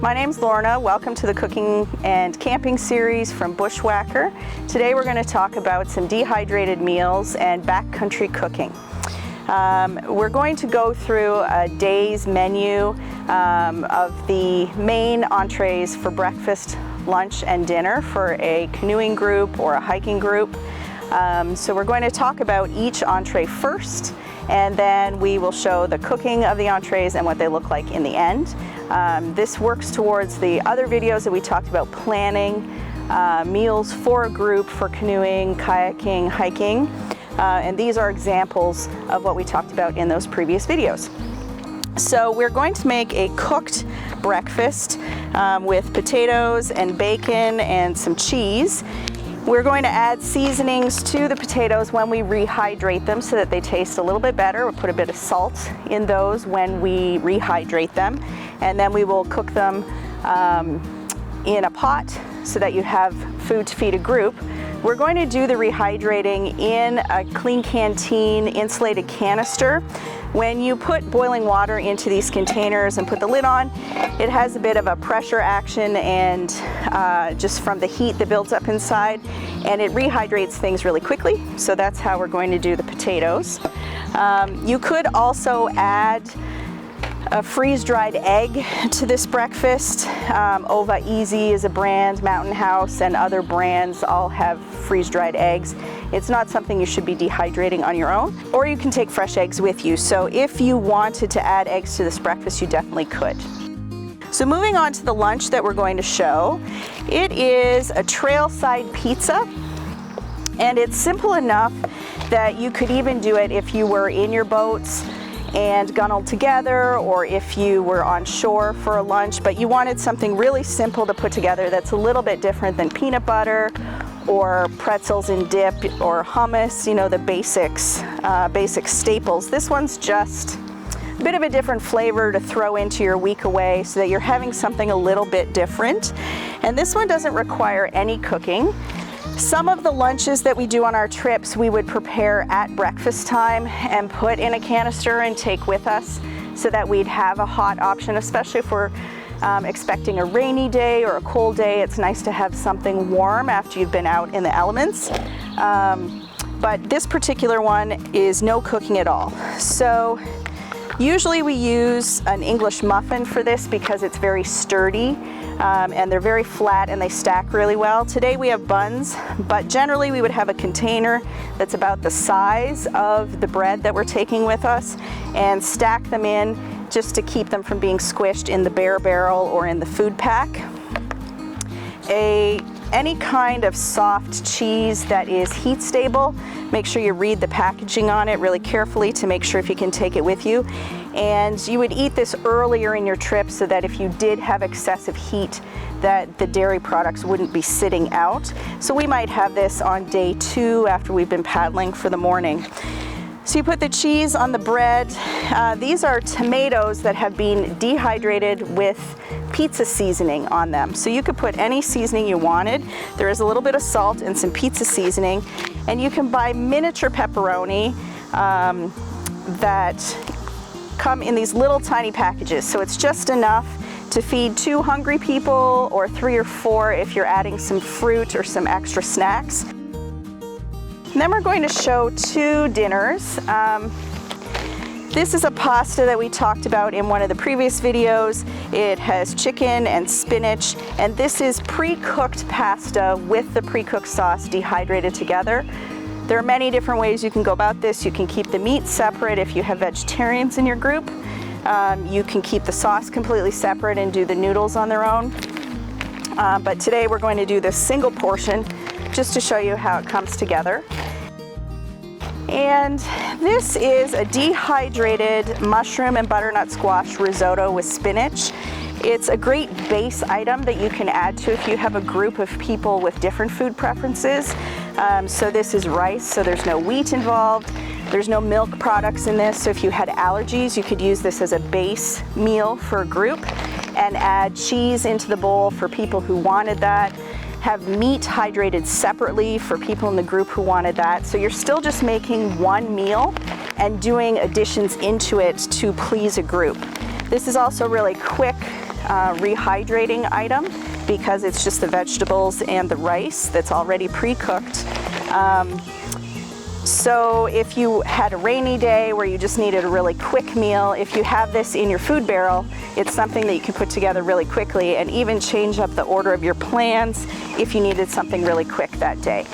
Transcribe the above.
My name's Lorna. Welcome to the cooking and camping series from Bushwhacker. Today we're going to talk about some dehydrated meals and backcountry cooking. We're going to go through a day's menu of the main entrees for breakfast, lunch, and dinner for a canoeing group or a hiking group. So we're going to talk about each entree first, and then we will show the cooking of the entrees and what they look like in the end. This works towards the other videos that we talked about planning meals for a group for canoeing, kayaking, hiking, and these are examples of what we talked about in those previous videos. So we're going to make a cooked breakfast with potatoes and bacon and some cheese. We're going to add seasonings to the potatoes when we rehydrate them so that they taste a little bit better. We'll put a bit of salt in those when we rehydrate them, and then we will cook them in a pot so that you have food to feed a group. We're going to do the rehydrating in a clean canteen insulated canister. When you put boiling water into these containers and put the lid on, it has a bit of a pressure action and just from the heat that builds up inside, and it rehydrates things really quickly. So that's how we're going to do the potatoes. You could also add a freeze-dried egg to this breakfast. Ova Easy is a brand, Mountain House and other brands all have freeze-dried eggs. It's not something you should be dehydrating on your own, or you can take fresh eggs with you. So if you wanted to add eggs to this breakfast, you definitely could. So moving on to the lunch that we're going to show, it is a trailside pizza, and it's simple enough that you could even do it if you were in your boats and gunneled together, or if you were on shore for a lunch, but you wanted something really simple to put together that's a little bit different than peanut butter or pretzels and dip or hummus, you know, the basics, basic staples. This one's just a bit of a different flavor to throw into your week away so that you're having something a little bit different. And this one doesn't require any cooking. Some of the lunches that we do on our trips we would prepare at breakfast time and put in a canister and take with us so that we'd have a hot option, especially if we're expecting a rainy day or a cold day. It's nice to have something warm after you've been out in the elements. But this particular one is no cooking at all. So usually we use an English muffin for this because it's very sturdy. And they're very flat and they stack really well. Today we have buns, but generally we would have a container that's about the size of the bread that we're taking with us and stack them in just to keep them from being squished in the Bear Barrel or in the food pack. Any kind of soft cheese that is heat stable, make sure you read the packaging on it really carefully to make sure if you can take it with you. And you would eat this earlier in your trip so that if you did have excessive heat, that the dairy products wouldn't be sitting out. So we might have this on day 2 after we've been paddling for the morning. So you put the cheese on the bread. These are tomatoes that have been dehydrated with pizza seasoning on them. So you could put any seasoning you wanted. There is a little bit of salt and some pizza seasoning. And you can buy miniature pepperoni that come in these little tiny packages. So it's just enough to feed 2 hungry people or 3 or 4 if you're adding some fruit or some extra snacks. And then we're going to show 2 dinners. This is a pasta that we talked about in one of the previous videos. It has chicken and spinach, and this is pre-cooked pasta with the pre-cooked sauce dehydrated together. There are many different ways you can go about this. You can keep the meat separate if you have vegetarians in your group. You can keep the sauce completely separate and do the noodles on their own. But today we're going to do this single portion just to show you how it comes together. And this is a dehydrated mushroom and butternut squash risotto with spinach. It's a great base item that you can add to if you have a group of people with different food preferences. So this is rice, so there's no wheat involved. There's no milk products in this, so if you had allergies, you could use this as a base meal for a group and add cheese into the bowl for people who wanted that. Have meat hydrated separately for people in the group who wanted that. So you're still just making one meal and doing additions into it to please a group. This is also really quick rehydrating item because it's just the vegetables and the rice that's already pre-cooked. So if you had a rainy day where you just needed a really quick meal, if you have this in your food barrel, it's something that you can put together really quickly and even change up the order of your plans if you needed something really quick that day.